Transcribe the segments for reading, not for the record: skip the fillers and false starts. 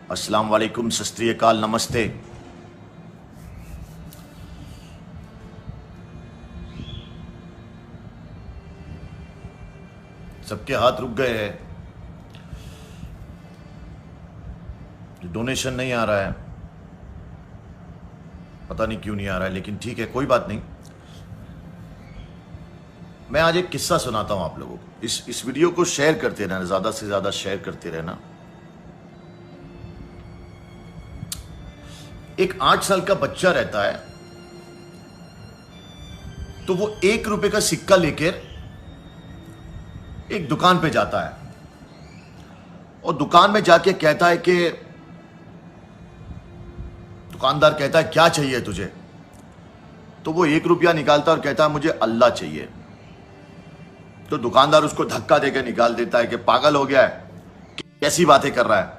अस्सलाम वालेकुम, सत श्री अकाल, नमस्ते। सबके हाथ रुक गए हैं, डोनेशन नहीं आ रहा है, पता नहीं क्यों नहीं आ रहा है, लेकिन ठीक है, कोई बात नहीं। मैं आज एक किस्सा सुनाता हूं आप लोगों को। इस वीडियो को शेयर करते रहना, ज्यादा से ज्यादा शेयर करते रहना। एक 8 साल का बच्चा रहता है, तो वो 1 रुपए का सिक्का लेकर एक दुकान पे जाता है और दुकान में जाके कहता है कि दुकानदार कहता है क्या चाहिए तुझे? तो वो 1 रुपया निकालता है और कहता है मुझे अल्लाह चाहिए। तो दुकानदार उसको धक्का देकर निकाल देता है कि पागल हो गया है, कैसी बातें कर रहा है।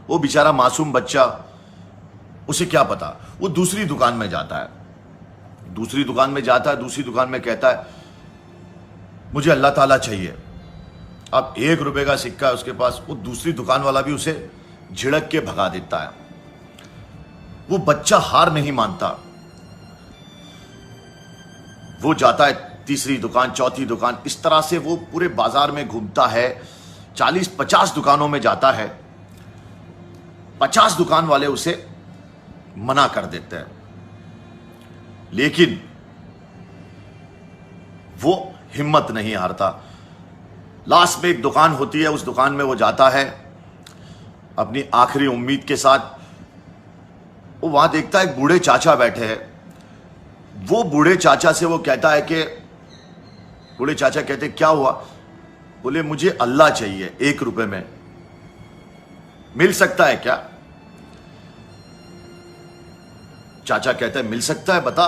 वो बेचारा मासूम बच्चा, उसे क्या पता। वो दूसरी दुकान में जाता है, दूसरी दुकान में कहता है मुझे अल्लाह ताला चाहिए। अब 1 रुपए का सिक्का है उसके पास, वो दूसरी दुकान वाला भी उसे झिड़क के भगा देता है। वो बच्चा हार नहीं मानता, वो जाता है तीसरी दुकान, चौथी दुकान, इस तरह से वो पूरे बाजार में घूमता है। 40-50 दुकानों में जाता है, 50 दुकान वाले उसे मना कर देते हैं, लेकिन वो हिम्मत नहीं हारता। लास्ट में एक दुकान होती है, उस दुकान में वो जाता है अपनी आखिरी उम्मीद के साथ। वो वहां देखता है एक बूढ़े चाचा बैठे हैं। वो बूढ़े चाचा से वो कहता है कि बूढ़े चाचा कहते क्या हुआ? बोले मुझे अल्लाह चाहिए, 1 रुपए में मिल सकता है क्या? चाचा कहता है मिल सकता है, बता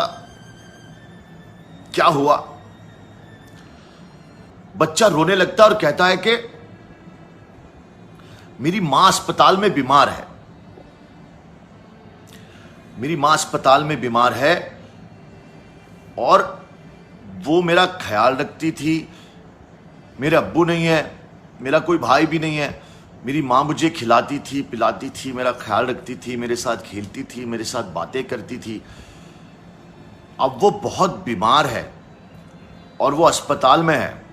क्या हुआ? बच्चा रोने लगता है और कहता है कि मेरी मां अस्पताल में बीमार है, मेरी मां अस्पताल में बीमार है और वो मेरा ख्याल रखती थी। मेरे अब्बू नहीं है, मेरा कोई भाई भी नहीं है। मेरी माँ मुझे खिलाती थी, पिलाती थी, मेरा ख्याल रखती थी, मेरे साथ खेलती थी, मेरे साथ बातें करती थी। अब वो बहुत बीमार है और वो अस्पताल में है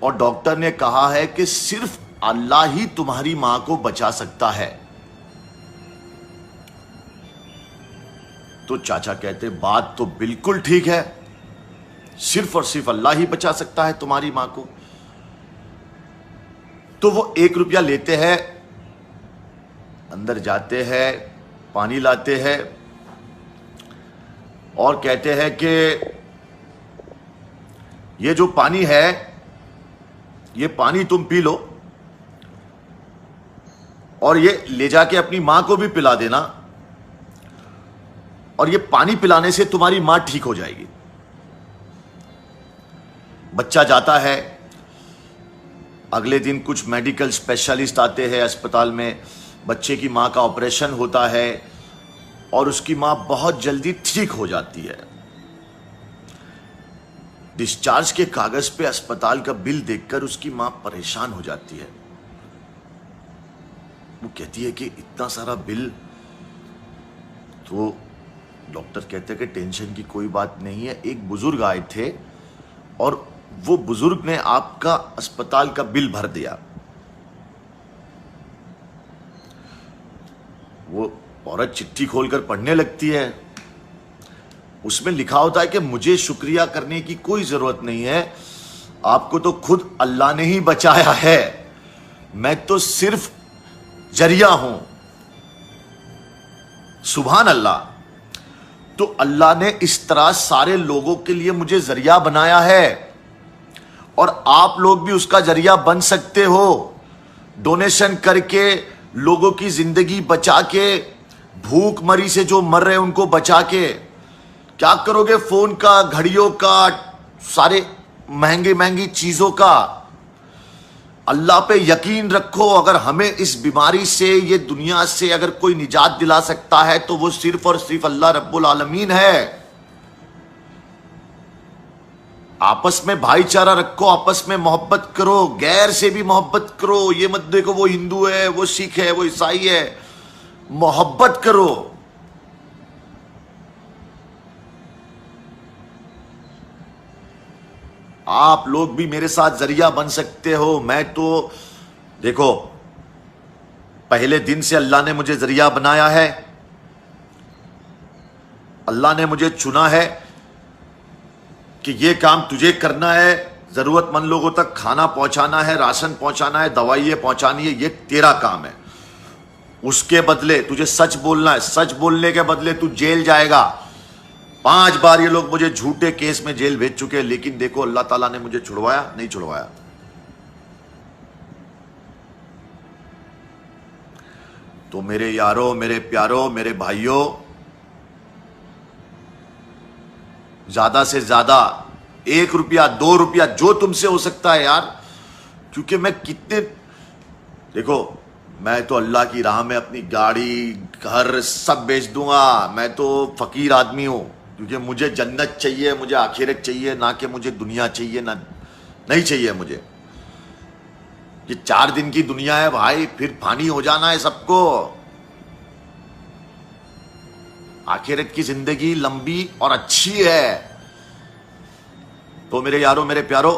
और डॉक्टर ने कहा है कि सिर्फ अल्लाह ही तुम्हारी माँ को बचा सकता है। तो चाचा कहते बात तो बिल्कुल ठीक है, सिर्फ और सिर्फ अल्लाह ही बचा सकता है तुम्हारी मां को। तो वो 1 रुपया लेते हैं, अंदर जाते हैं, पानी लाते हैं और कहते हैं कि ये जो पानी है, ये पानी तुम पी लो और ये ले जाके अपनी मां को भी पिला देना, और ये पानी पिलाने से तुम्हारी मां ठीक हो जाएगी। बच्चा जाता है, अगले दिन कुछ मेडिकल स्पेशलिस्ट आते हैं अस्पताल में, बच्चे की मां का ऑपरेशन होता है और उसकी मां बहुत जल्दी ठीक हो जाती है। डिस्चार्ज के कागज पे अस्पताल का बिल देखकर उसकी मां परेशान हो जाती है। वो कहती है कि इतना सारा बिल। तो डॉक्टर कहते हैं कि टेंशन की कोई बात नहीं है, एक बुजुर्ग आए थे और वो बुजुर्ग ने आपका अस्पताल का बिल भर दिया। वो औरत चिट्ठी खोलकर पढ़ने लगती है, उसमें लिखा होता है कि मुझे शुक्रिया करने की कोई जरूरत नहीं है, आपको तो खुद अल्लाह ने ही बचाया है, मैं तो सिर्फ जरिया हूं। सुभान अल्लाह। तो अल्लाह ने इस तरह सारे लोगों के लिए मुझे जरिया बनाया है और आप लोग भी उसका जरिया बन सकते हो। डोनेशन करके लोगों की जिंदगी बचा के, भूखमरी से जो मर रहे हैं उनको बचा के। क्या करोगे फोन का, घड़ियों का, सारे महंगी चीजों का? अल्लाह पे यकीन रखो। अगर हमें इस बीमारी से, ये दुनिया से अगर कोई निजात दिला सकता है तो वो सिर्फ और सिर्फ अल्लाह रब्बुल आलमीन है। आपस में भाईचारा रखो, आपस में मोहब्बत करो, गैर से भी मोहब्बत करो। ये मत देखो वो हिंदू है, वो सिख है, वो ईसाई है, मोहब्बत करो। आप लोग भी मेरे साथ जरिया बन सकते हो। मैं तो देखो पहले दिन से अल्लाह ने मुझे जरिया बनाया है, अल्लाह ने मुझे चुना है कि ये काम तुझे करना है, जरूरतमंद लोगों तक खाना पहुंचाना है, राशन पहुंचाना है, दवाइयां पहुंचानी है, ये तेरा काम है। उसके बदले तुझे सच बोलना है, सच बोलने के बदले तू जेल जाएगा। 5 बार ये लोग मुझे झूठे केस में जेल भेज चुके हैं, लेकिन देखो अल्लाह ताला ने मुझे छुड़वाया नहीं छुड़वाया। तो मेरे यारों, मेरे प्यारों, मेरे भाइयों, ज्यादा से ज्यादा 1 रुपया 2 रुपया जो तुमसे हो सकता है यार, क्योंकि मैं कितने, देखो मैं तो अल्लाह की राह में अपनी गाड़ी घर सब बेच दूंगा। मैं तो फकीर आदमी हूं, क्योंकि मुझे जन्नत चाहिए, मुझे आखिरत चाहिए, ना कि मुझे दुनिया चाहिए, ना नहीं चाहिए मुझे। ये 4 दिन की दुनिया है भाई, फिर फानी हो जाना है सबको। आखिरत की जिंदगी लंबी और अच्छी है। तो मेरे यारों, मेरे प्यारों,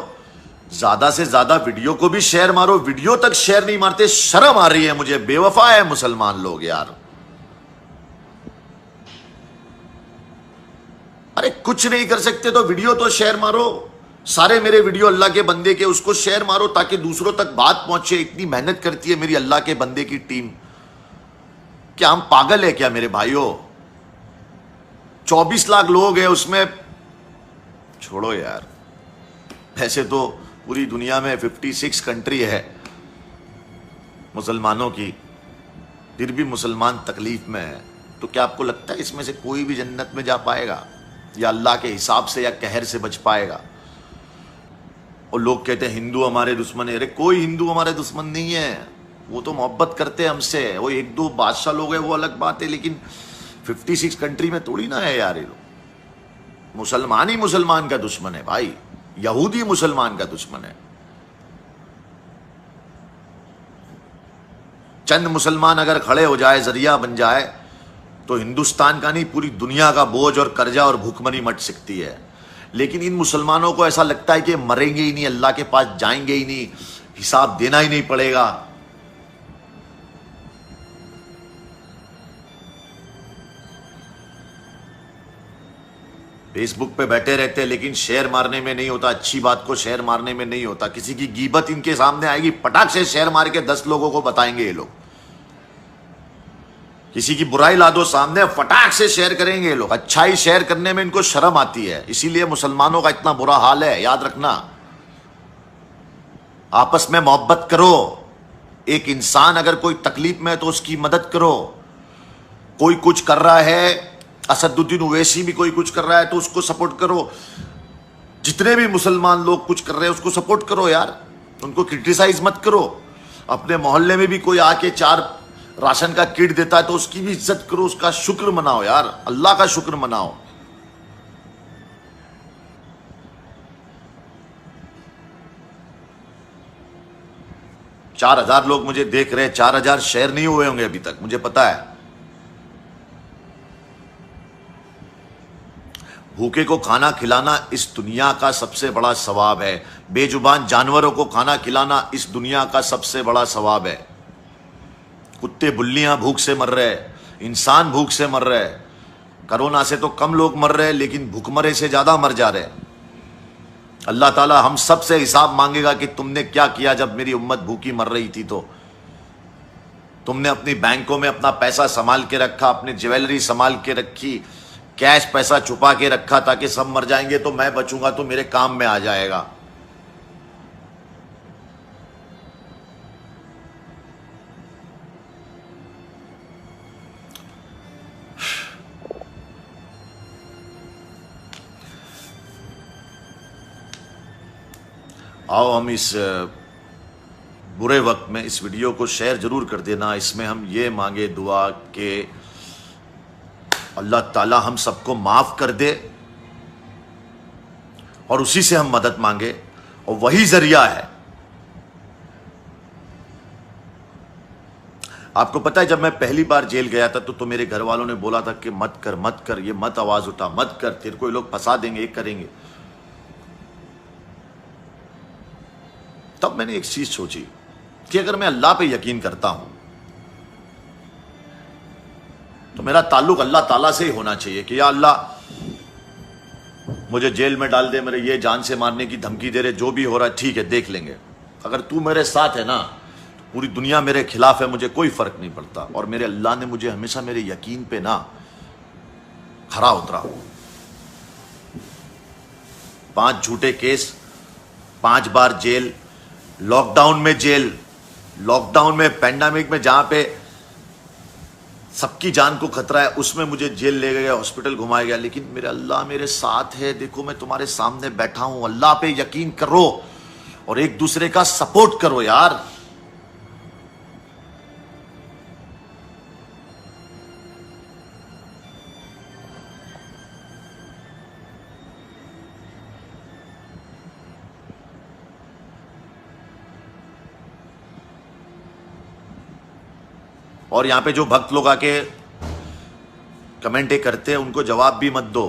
ज्यादा से ज्यादा वीडियो को भी शेयर मारो। वीडियो तक शेयर नहीं मारते, शर्म आ रही है मुझे। बेवफा है मुसलमान लोग यार। अरे कुछ नहीं कर सकते तो वीडियो तो शेयर मारो। सारे मेरे वीडियो अल्लाह के बंदे के, उसको शेयर मारो ताकि दूसरों तक बात पहुंचे। इतनी मेहनत करती है मेरी अल्लाह के बंदे की टीम। क्या हम पागल है क्या मेरे भाइयों? 24 लाख लोग हैं उसमें। छोड़ो यार, ऐसे तो पूरी दुनिया में 56 कंट्री है मुसलमानों की, फिर भी मुसलमान तकलीफ में है। तो क्या आपको लगता है इसमें से कोई भी जन्नत में जा पाएगा, या अल्लाह के हिसाब से या कहर से बच पाएगा? और लोग कहते हैं हिंदू हमारे दुश्मन है। अरे कोई हिंदू हमारे दुश्मन नहीं है, वो तो मोहब्बत करते हैं हमसे। वो 1-2 बादशाह लोग हैं वो अलग बात है, लेकिन 56 कंट्री में थोड़ी ना है यार ये लोग। मुसलमान ही मुसलमान का दुश्मन है भाई, यहूदी मुसलमान का दुश्मन है। चंद मुसलमान अगर खड़े हो जाए, जरिया बन जाए, तो हिंदुस्तान का नहीं पूरी दुनिया का बोझ और कर्जा और भूखमरी मट सकती है। लेकिन इन मुसलमानों को ऐसा लगता है कि मरेंगे ही नहीं, अल्लाह के पास जाएंगे ही नहीं, हिसाब देना ही नहीं पड़ेगा। फेसबुक पे बैठे रहते हैं, लेकिन शेयर मारने में नहीं होता, अच्छी बात को शेयर मारने में नहीं होता। किसी की गीबत इनके सामने आएगी, पटाख से शेयर मार के 10 लोगों को बताएंगे ये लोग। किसी की बुराई ला दो सामने, फटाक से शेयर करेंगे ये लोग। अच्छाई शेयर करने में इनको शर्म आती है, इसीलिए मुसलमानों का इतना बुरा हाल है। याद रखना, आपस में मोहब्बत करो। एक इंसान अगर कोई तकलीफ में है तो उसकी मदद करो। कोई कुछ कर रहा है, असदुद्दीन ओवैसी भी कोई कुछ कर रहा है तो उसको सपोर्ट करो। जितने भी मुसलमान लोग कुछ कर रहे हैं उसको सपोर्ट करो यार, उनको क्रिटिसाइज मत करो। अपने मोहल्ले में भी कोई आके 4 राशन का किट देता है तो उसकी भी इज्जत करो, उसका शुक्र मनाओ यार, अल्लाह का शुक्र मनाओ। चार 4,000 लोग मुझे देख रहे हैं, 4,000 शेयर नहीं हुए होंगे अभी तक, मुझे पता है। भूखे को खाना खिलाना इस दुनिया का सबसे बड़ा सवाब है। बेजुबान जानवरों को खाना खिलाना इस दुनिया का सबसे बड़ा सवाब है। कुत्ते बिल्लियां भूख से मर रहे, इंसान भूख से मर रहे। कोरोना से तो कम लोग मर रहे, लेकिन भूखमरे से ज्यादा मर जा रहे। अल्लाह ताला हम सब से हिसाब मांगेगा कि तुमने क्या किया जब मेरी उम्मत भूखी मर रही थी। तो तुमने अपनी बैंकों में अपना पैसा संभाल के रखा, अपनी ज्वेलरी संभाल के रखी, कैश पैसा छुपा के रखा, ताकि सब मर जाएंगे तो मैं बचूंगा तो मेरे काम में आ जाएगा। आओ हम इस बुरे वक्त में इस वीडियो को शेयर जरूर कर देना। इसमें हम ये मांगे दुआ के अल्लाह ताला हम सबको माफ कर दे और उसी से हम मदद मांगे, और वही जरिया है। आपको पता है, जब मैं पहली बार जेल गया था तो मेरे घर वालों ने बोला था कि मत कर, ये मत आवाज उठा, मत कर, तेरे को ये लोग फंसा देंगे, ये करेंगे। तब मैंने एक चीज सोची कि अगर मैं अल्लाह पे यकीन करता हूं तो मेरा ताल्लुक अल्लाह ताला से ही होना चाहिए कि या अल्लाह मुझे जेल में डाल दे, मेरे ये जान से मारने की धमकी दे रहे, जो भी हो रहा है ठीक है, देख लेंगे। अगर तू मेरे साथ है ना, तो पूरी दुनिया मेरे खिलाफ है, मुझे कोई फर्क नहीं पड़ता। और मेरे अल्लाह ने मुझे हमेशा मेरे यकीन पे ना खरा उतरा। 5 झूठे केस, 5 बार जेल, लॉकडाउन में जेल, लॉकडाउन में, पैंडेमिक में, जहां पे सबकी जान को खतरा है, उसमें मुझे जेल ले गया, हॉस्पिटल घुमाया गया। लेकिन मेरे अल्लाह मेरे साथ है। देखो मैं तुम्हारे सामने बैठा हूं, अल्लाह पे यकीन करो और एक दूसरे का सपोर्ट करो यार। और यहां पे जो भक्त लोग आके कमेंटें करते हैं, उनको जवाब भी मत दो।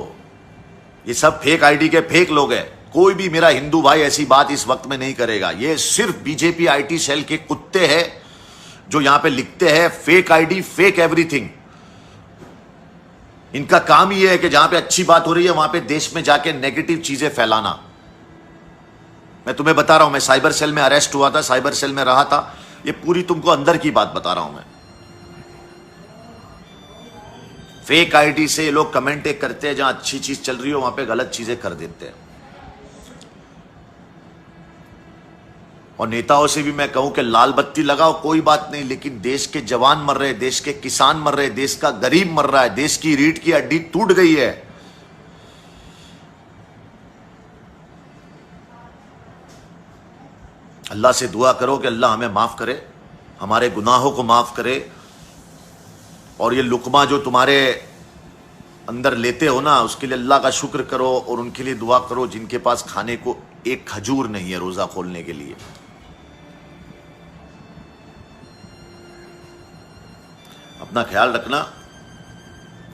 ये सब फेक आईडी के फेक लोग हैं। कोई भी मेरा हिंदू भाई ऐसी बात इस वक्त में नहीं करेगा। ये सिर्फ बीजेपी आईटी सेल के कुत्ते हैं जो यहां पे लिखते हैं फेक आईडी, फेक एवरीथिंग। इनका काम ही है कि जहां पे अच्छी बात हो रही है वहां पे देश में जाके नेगेटिव चीजें फैलाना। मैं तुम्हें बता रहा हूं, मैं साइबर सेल में अरेस्ट हुआ था, साइबर सेल में रहा था। ये पूरी तुमको अंदर की बात बता रहा हूं मैं। फेक आईडी से ये लोग कमेंटें करते हैं, जहां अच्छी चीज चल रही हो वहां पे गलत चीजें कर देते हैं। और नेताओं से भी मैं कहूं कि लाल बत्ती लगाओ, कोई बात नहीं, लेकिन देश के जवान मर रहे, देश के किसान मर रहे, देश का गरीब मर रहा है, देश की रीढ़ की हड्डी टूट गई है। अल्लाह से दुआ करो कि अल्लाह हमें माफ करे, हमारे गुनाहों को माफ करे। और ये लुकमा जो तुम्हारे अंदर लेते हो ना, उसके लिए अल्लाह का शुक्र करो और उनके लिए दुआ करो जिनके पास खाने को एक खजूर नहीं है रोजा खोलने के लिए। अपना ख्याल रखना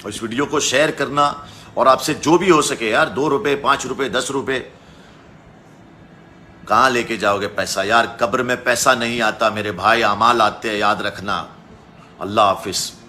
और इस वीडियो को शेयर करना। और आपसे जो भी हो सके यार, 2 रुपए, 5 रुपए, 10 रुपए, कहां लेके जाओगे पैसा यार? कब्र में पैसा नहीं आता मेरे भाई, अमाल आते हैं, याद रखना। अल्लाह हाफिज।